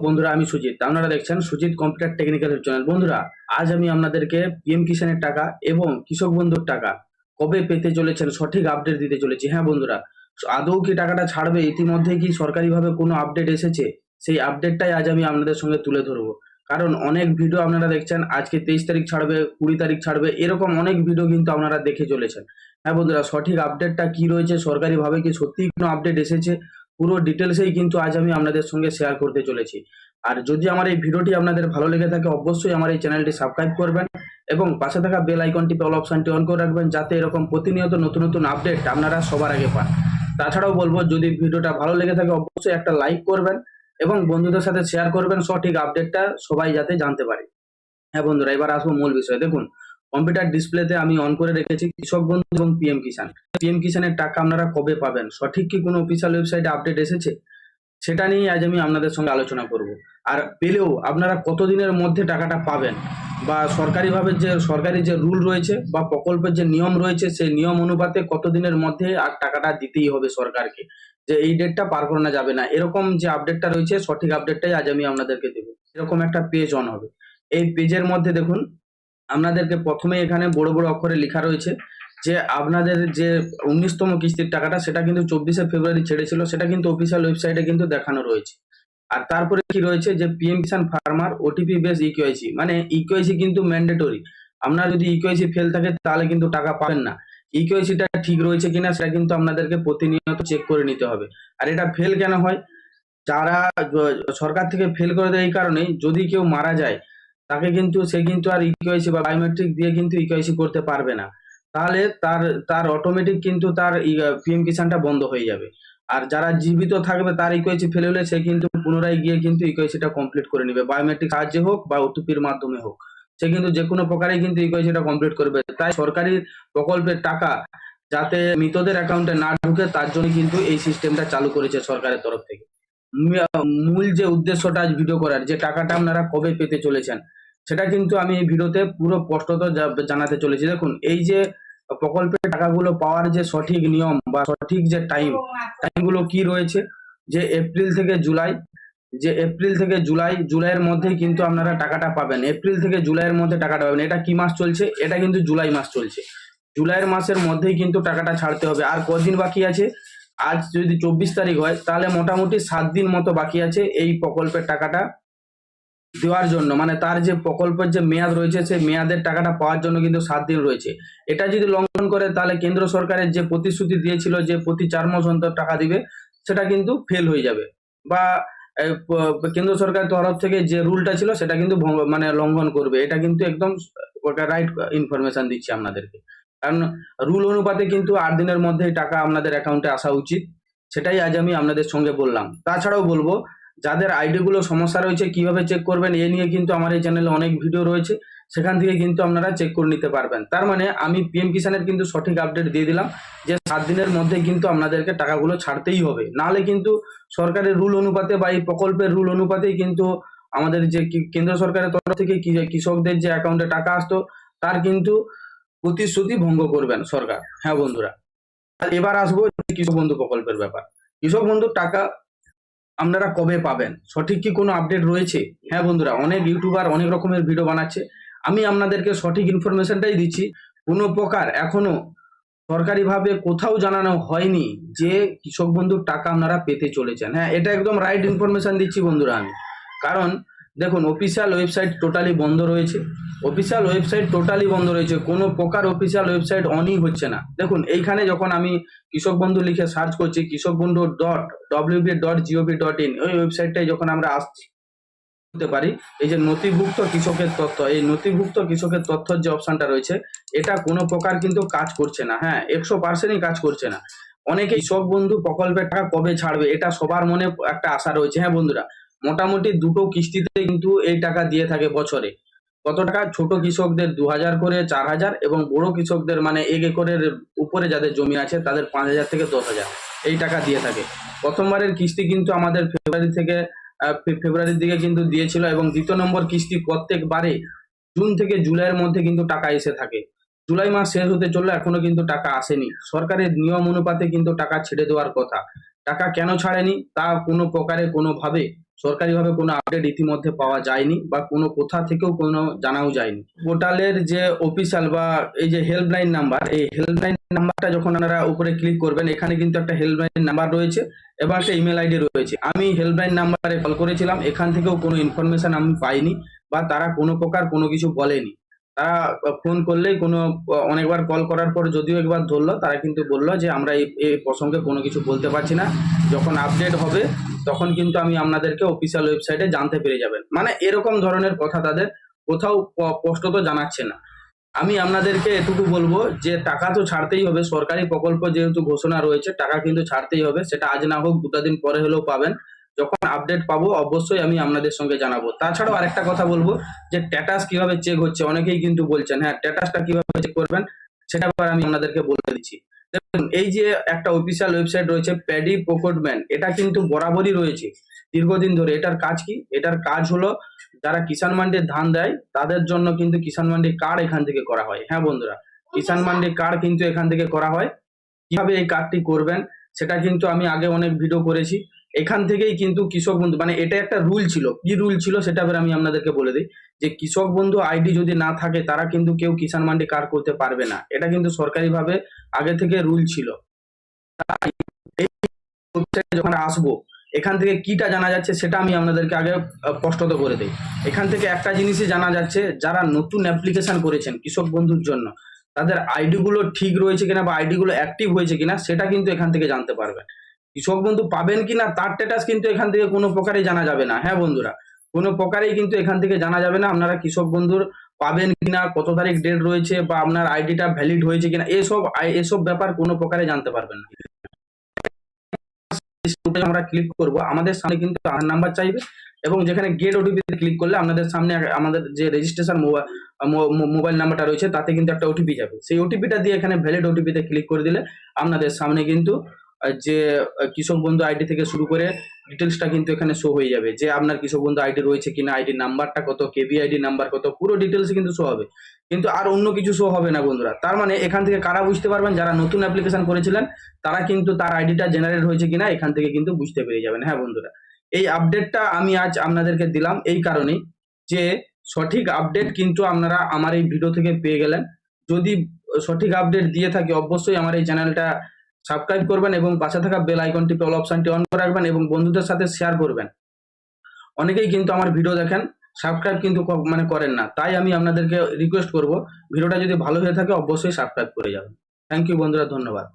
বন্ধুরা, আমি সুজিত। আপনারা দেখছেন সুজিত কম্পিউটার টেকনিক্যাল চ্যানেল। বন্ধুরা, আজ আমি আপনাদেরকে পিএম কিষানের টাকা এবং কৃষক বন্ধুর টাকা কবে পেতে চলেছেন সঠিক আপডেট দিতে চলেছি। হ্যাঁ বন্ধুরা, আদৌ কি টাকাটা ছাড়বে? ইতিমধ্যে কি সরকারিভাবে কোনো আপডেট এসেছে? সেই আপডেটটাই আজ আমি আপনাদের সঙ্গে তুলে ধরবো। কারণ অনেক ভিডিও আপনারা দেখছেন, আজকে 23 তারিখ ছাড়বে, 20 তারিখ ছাড়বে, এরকম অনেক ভিডিও কিন্তু আপনারা দেখে চলেছেন। হ্যাঁ বন্ধুরা, সঠিক আপডেটটা কি রয়েছে, সরকারিভাবে কি সত্যিই কোনো আপডেট এসেছে, পুরো ডিটেলসেই কিন্তু আজ আমি আপনাদের সঙ্গে শেয়ার করতে চলেছি। আর যদি আমার এই ভিডিওটি আপনাদের ভালো লেগে থাকে, অবশ্যই আমার এই চ্যানেলটি সাবস্ক্রাইব করবেন এবং পাশে থাকা বেল আইকনটি অল অপশনটি অন করে রাখবেন, যাতে এরকম প্রতিনিয়ত নতুন নতুন আপডেট আপনারা সবার আগে পান। তাছাড়াও বলবো, যদি ভিডিওটা ভালো লেগে থাকে অবশ্যই একটা লাইক করবেন এবং বন্ধুদের সাথে শেয়ার করবেন, সঠিক আপডেটটা সবাই যাতে জানতে পারে। হ্যাঁ বন্ধুরা, এবার আসবো মূল বিষয়। দেখুন, কম্পিউটার ডিসপ্লেতে আমি অন করে রেখেছি কৃষক বন্ধু এবং পিএম কিষান। পিএম কিষানের টাকা আপনারা কবে পাবেন, সঠিক কি কোনো অফিসিয়াল ওয়েবসাইটে আপডেট এসেছে, সেটা নিয়ে আজ আমি আপনাদের সঙ্গে আলোচনা করব। আর পেলেও আপনারা কতদিনের মধ্যে টাকাটা পাবেন, বা সরকারি যে রুল রয়েছে বা প্রকল্পের যে নিয়ম রয়েছে, সেই নিয়ম অনুপাতে কতদিনের মধ্যে আর টাকাটা দিতেই হবে সরকারকে, যে এই ডেটটা পার করানো যাবে না, এরকম যে আপডেটটা রয়েছে সঠিক আপডেটটাই আজ আমি আপনাদেরকে দেবো। এরকম একটা পেজ অন হবে। এই পেজের মধ্যে দেখুন, আপনাদেরকে প্রথমে এখানে বড় বড় অক্ষরে লেখা রয়েছে যে আপনাদের যে 19তম কিস্তির টাকাটা, সেটা কিন্তু 24শে ফেব্রুয়ারি ছেড়েছিল, সেটা কিন্তু অফিসিয়াল ওয়েবসাইটে কিন্তু দেখানো রয়েছে। আর তারপরে কি রয়েছে, যে পিএম কিষান ফার্মার ওটিপি বেস ইকেওয়াইসি, মানে ইকেওয়াইসি কিন্তু ম্যান্ডেটরি। আপনার যদি ইকেওয়াইসি ফেল থাকে তাহলে কিন্তু টাকা পাবেন না। ইকেওয়াইসিটা ঠিক রয়েছে কিনা সেটা কিন্তু আপনাদেরকে প্রতিনিয়ত চেক করে নিতে হবে। আর এটা ফেল কেন হয়, যারা সরকার থেকে ফেল করে দেয় এই কারণেই, যদি কেউ মারা যায় সে কিন্তু আর ইকেওয়াইসি বা বায়োমেট্রিক দিয়ে কিন্তু ইকেওয়াইসি করতে পারবে না। তাহলে তার তার অটোমেটিক কিন্তু তার পিএম কিষানটা বন্ধ হয়ে যাবে। আর যারা জীবিত থাকবে, তার ইকেওয়াইসি ফেল হলে সে কিন্তু পুনরায় গিয়ে কিন্তু ইকেওয়াইসিটা কমপ্লিট করে নেবে, বায়োমেট্রিক সাহায্যে হোক বা ওটিপির মাধ্যমে হোক। সে কিন্তু যে কোনো প্রকারে কিন্তু ইকেওয়াইসিটা কমপ্লিট করবে। তাই সরকারি প্রকল্পের টাকা যাতে মৃতদের অ্যাকাউন্টে না ঢুকে, তার জন্য কিন্তু এই সিস্টেমটা চালু করেছে সরকারের তরফ থেকে। মূল যে উদ্দেশ্যটা আজ ভিডিও করার, যে টাকাটা আপনারা কবে পেতে চলেছেন, সেটা কিন্তু আমি এই ভিডিওতে পুরো স্পষ্টত জানাতে চলেছি। দেখুন, এই যে প্রকল্পের টাকাগুলো পাওয়ার যে সঠিক নিয়ম বা সঠিক যে টাইমগুলো কি রয়েছে, যে এপ্রিল থেকে জুলাইয়ের মধ্যেই কিন্তু আপনারা টাকাটা পাবেন। এপ্রিল থেকে জুলাইয়ের মধ্যে টাকাটা পাবেন। এটা কি মাস চলছে? এটা কিন্তু জুলাই মাস চলছে। জুলাইয়ের মাসের মধ্যেই কিন্তু টাকাটা ছাড়তে হবে। আর কদিন বাকি আছে? আজ যদি 24 তারিখ হয়, তাহলে মোটামুটি 7 দিন মতো বাকি আছে এই প্রকল্পের টাকাটা দেওয়ার জন্য। মানে তার যে প্রকল্পের যে মেয়াদ রয়েছে, সেই মেয়াদের টাকাটা পাওয়ার জন্য কিন্তু 7 দিন রয়েছে। এটা যদি লঙ্ঘন করে, তাহলে কেন্দ্র সরকারের যে প্রতিশ্রুতি দিয়েছিল যে প্রতি 4 মাস অন্তর টাকা দিবে, সেটা কিন্তু ফেল হয়ে যাবে। বা কেন্দ্র সরকারের তরফ থেকে যে রুলটা ছিল সেটা কিন্তু মানে লঙ্ঘন করবে। এটা কিন্তু একদম রাইট ইনফরমেশন দিচ্ছি আপনাদেরকে। কারণ রুল অনুপাতে কিন্তু 8 দিনের মধ্যেই টাকা আপনাদের অ্যাকাউন্টে আসা উচিত। সেটাই আজ আমি আপনাদের সঙ্গে বললাম। তাছাড়াও বলবো, যাদের আইডি গুলো সমস্যা রয়েছে কিভাবে চেক করবেন, এ নিয়ে কিন্তু আমার এই চ্যানেলে অনেক ভিডিও রয়েছে, সেখান থেকে কিন্তু আপনারা চেক করে নিতে পারবেন। তার মানে আমি পিএম কিষানের কিন্তু সঠিক আপডেট দিয়ে দিলাম যে 7 দিনের মধ্যে কিন্তু আপনাদেরকে টাকাগুলো ছাড়তেই হবে। নাহলে কিন্তু সরকারের রুল অনুপাতে বা এই প্রকল্পের রুল অনুপাতেই কিন্তু আমাদের যে কেন্দ্র সরকারের তরফ থেকে কৃষকদের যে অ্যাকাউন্টে টাকা আসতো, তার কিন্তু প্রতিশ্রুতি ভঙ্গ করবেন সরকার। হ্যাঁ বন্ধুরা, এবার আসবো কৃষক বন্ধু প্রকল্পের ব্যাপার। কৃষক বন্ধুর টাকা আপনারা কবে পাবেন, সঠিক কি কোনো আপডেট রয়েছে? হ্যাঁ বন্ধুরা, অনেক ইউটিউবার অনেক রকমের ভিডিও বানাচ্ছে, আমি আপনাদেরকে সঠিক ইনফরমেশনটাই দিচ্ছি। কোনো প্রকার এখনো সরকারিভাবে কোথাও জানানো হয়নি যে কৃষক বন্ধুর টাকা আপনারা পেতে চলেছেন। হ্যাঁ, এটা একদম রাইট ইনফরমেশন দিচ্ছি বন্ধুরা আমি। কারণ দেখুন, অফিসিয়াল ওয়েবসাইট টোটালি বন্ধ রয়েছে। কোনো প্রকার অফিসিয়াল ওয়েবসাইট অনই হচ্ছে না। দেখুন, এইখানে যখন আমি কৃষক বন্ধু লিখে সার্চ করছি, কৃষক বন্ধু wp.gov.in, ওই ওয়েবসাইটটাই যখন আমরা আসছি করতে পারি, এই যে নথিভুক্ত কৃষকের তথ্য, এই নথিভুক্ত কৃষকের তথ্যের যে অপশনটা রয়েছে, এটা কোনো প্রকার কিন্তু কাজ করছে না। হ্যাঁ, 100%ই কাজ করছে না। অনেকে কৃষক বন্ধু প্রকল্পের টাকা কবে ছাড়বে, এটা সবার মনে একটা আশা রয়েছে। হ্যাঁ বন্ধুরা, মোটামুটি 2টো কিস্তিতে কিন্তু এই টাকা দিয়ে থাকে বছরে। কত টাকা? ছোট কৃষকদের 2000 করে 4000, এবং বড় কৃষকদের মানে 1 একরের উপরে যাদের জমি আছে তাদের 5000 থেকে 10,000 এই টাকা দিয়ে থাকে। প্রথমবারের কিস্তি কিন্তু আমাদের ফেব্রুয়ারির দিকে কিন্তু দিয়েছিল, এবং দ্বিতীয় নম্বর কিস্তি প্রত্যেকবারে জুন থেকে জুলাইয়ের মধ্যে কিন্তু টাকা এসে থাকে। জুলাই মাস শেষ হতে চললো, এখনো কিন্তু টাকা আসেনি। সরকারের নিয়ম অনুপাতে কিন্তু টাকা ছেড়ে দেওয়ার কথা, টাকা কেন ছাড়েনি তা কোনো প্রকারে কোনোভাবে সরকারিভাবে কোনো আপডেট ইতিমধ্যে পাওয়া যায়নি বা কোনো কোথা থেকেও কোনো জানাও যায়নি। পোর্টালের যে অফিসিয়াল বা এই যে হেল্পলাইন নাম্বার, এই হেল্পলাইন নাম্বারটা যখন আপনারা উপরে ক্লিক করবেন, এখানে কিন্তু একটা হেল্পলাইন নাম্বার রয়েছে এবং একটা ইমেল আইডি রয়েছে। আমি হেল্পলাইন নাম্বারে কল করেছিলাম, এখান থেকেও কোনো ইনফরমেশন আমি পাইনি বা তারা কোনো প্রকার কোনো কিছু বলেনি। তারা ফোন করলেই কোনো অনেকবার কল করার পর যদিও একবার ধরলো, তারা কিন্তু বললো যে আমরা এই প্রসঙ্গে কোনো কিছু বলতে পারছি না, যখন আপডেট হবে তখন কিন্তু আমি আপনাদেরকে অফিসিয়াল ওয়েবসাইটে জানতে পেরে যাবেন। মানে এরকম ধরনের কথা তাদের কোথাও স্পষ্টত জানাচ্ছে না। আমি আপনাদেরকে এটুকু বলবো যে টাকা তো ছাড়তেই হবে, সরকারি প্রকল্প যেহেতু ঘোষণা রয়েছে টাকা কিন্তু ছাড়তেই হবে, সেটা আজ না হোক 2টা দিন পরে হলেও পাবেন। যখন আপডেট পাবো অবশ্যই আমি আপনাদের সঙ্গে জানাবো। তাছাড়াও আরেকটা কথা বলবো যে স্ট্যাটাস কিভাবে চেক হচ্ছে, অনেকেই কিন্তু বলছেন হ্যাঁ স্ট্যাটাসটা কিভাবে চেক করবেন সেটা আবার আমি আপনাদেরকে বলে দিচ্ছি। দেখুন, এই যে একটা অফিসিয়াল ওয়েবসাইট রয়েছে প্যাডি প্রোকুরমেন্ট, এটা কিন্তু বরাবরই রয়েছে দীর্ঘদিন ধরে। এটার কাজ কি? এটার কাজ হলো যারা কিষাণ মান্ডির ধান দেয় তাদের জন্য কিন্তু কিষাণ মান্ডি কার্ড এখান থেকে করা হয়। হ্যাঁ বন্ধুরা, কিষাণ মান্ডি কার্ড কিন্তু এখান থেকে করা হয়। কিভাবে এই কার্ডটি করবেন সেটা কিন্তু আমি আগে অনেক ভিডিও করেছি। এখান থেকেই কিন্তু কৃষক বন্ধু, মানে এটা একটা রুল ছিল, কি রুল ছিল সেটা এবার আমি আপনাদেরকে বলে দিই। যে কৃষক বন্ধু আইডি যদি না থাকে তারা কিন্তু কেউ কিষাণ মান্ডি কার্ড করতে পারবে না, এটা কিন্তু সরকারিভাবে আগে থেকে রুল ছিল। এই ওয়েবসাইটে যখন আসবো এখান থেকে কিটা জানা যাচ্ছে সেটা আমি আপনাদেরকে আগে স্পষ্টত করে দিই। এখান থেকে একটা জিনিসই জানা যাচ্ছে, যারা নতুন অ্যাপ্লিকেশন করেছেন কৃষক বন্ধুর জন্য তাদের আইডি গুলো ঠিক রয়েছে কিনা বা আইডি গুলো অ্যাক্টিভ হয়েছে কিনা সেটা কিন্তু এখান থেকে জানতে পারবেন। কৃষক বন্ধু পাবেন কিনা তার স্ট্যাটাস কিন্তু এখান থেকে কোনো প্রকারেই জানা যাবে না। হ্যাঁ বন্ধুরা, কোনো প্রকারেই কিন্তু এখান থেকে জানা যাবে না আপনারা কৃষক বন্ধুর পাবেন কিনা, কত তারিখ ডেট রয়েছে বা আপনার আইডিটা ভ্যালিড হয়েছে কিনা, এসব ব্যাপার কোনো প্রকারে জানতে পারবেন না। আমরা ক্লিক করব, আমাদের সামনে কিন্তু আধার নাম্বার চাইবে এবং যেখানে গেট ওটিপি ক্লিক করলে আপনাদের সামনে আমাদের যে রেজিস্ট্রেশন মোবাইল নাম্বারটা রয়েছে তাতে কিন্তু একটা ওটিপি যাবে। সেই ওটিপিটা দিয়ে এখানে ভ্যালিড ওটিপিতে ক্লিক করে দিলে আপনাদের সামনে কিন্তু যে কৃষক বন্ধু আইডি থেকে শুরু করে ডিটেলসটা কিন্তু এখানে শো হয়ে যাবে, যে আপনার কৃষক বন্ধু আইডি রয়েছে কিনা, আইডি নাম্বারটা কত, কেবি আইডি নাম্বার কত, পুরো ডিটেলস কিন্তু শো হবে। কিন্তু আর অন্য কিছু শো হবে না বন্ধুরা। তার মানে এখান থেকে কারা বুঝতে পারবেন? যারা নতুন অ্যাপ্লিকেশন করেছিলেন তারা কিন্তু তার আইডিটা জেনারেট হয়েছে কিনা এখান থেকে কিন্তু বুঝতে পেরে যাবেন। হ্যাঁ বন্ধুরা, এই আপডেটটা আমি আজ আপনাদেরকে দিলাম এই কারণেই যে সঠিক আপডেট কিন্তু আপনারা আমার এই ভিডিও থেকে পেয়ে গেলেন। যদি সঠিক আপডেট দিয়ে থাকি অবশ্যই আমার এই চ্যানেলটা সাবস্ক্রাইব করবেন এবং পাশে থাকা বেল আইকনটি অল অপশনটি অন করে রাখবেন এবং বন্ধুদের সাথে শেয়ার করবেন। অনেকেই কিন্তু আমার ভিডিও দেখেন, সাবস্ক্রাইব কিন্তু মানে করেন না, তাই আমি আপনাদেরকে রিকোয়েস্ট করব ভিডিওটা যদি ভালো হয়ে থাকে অবশ্যই সাবস্ক্রাইব করে যাবেন। থ্যাংক ইউ বন্ধুরা, ধন্যবাদ।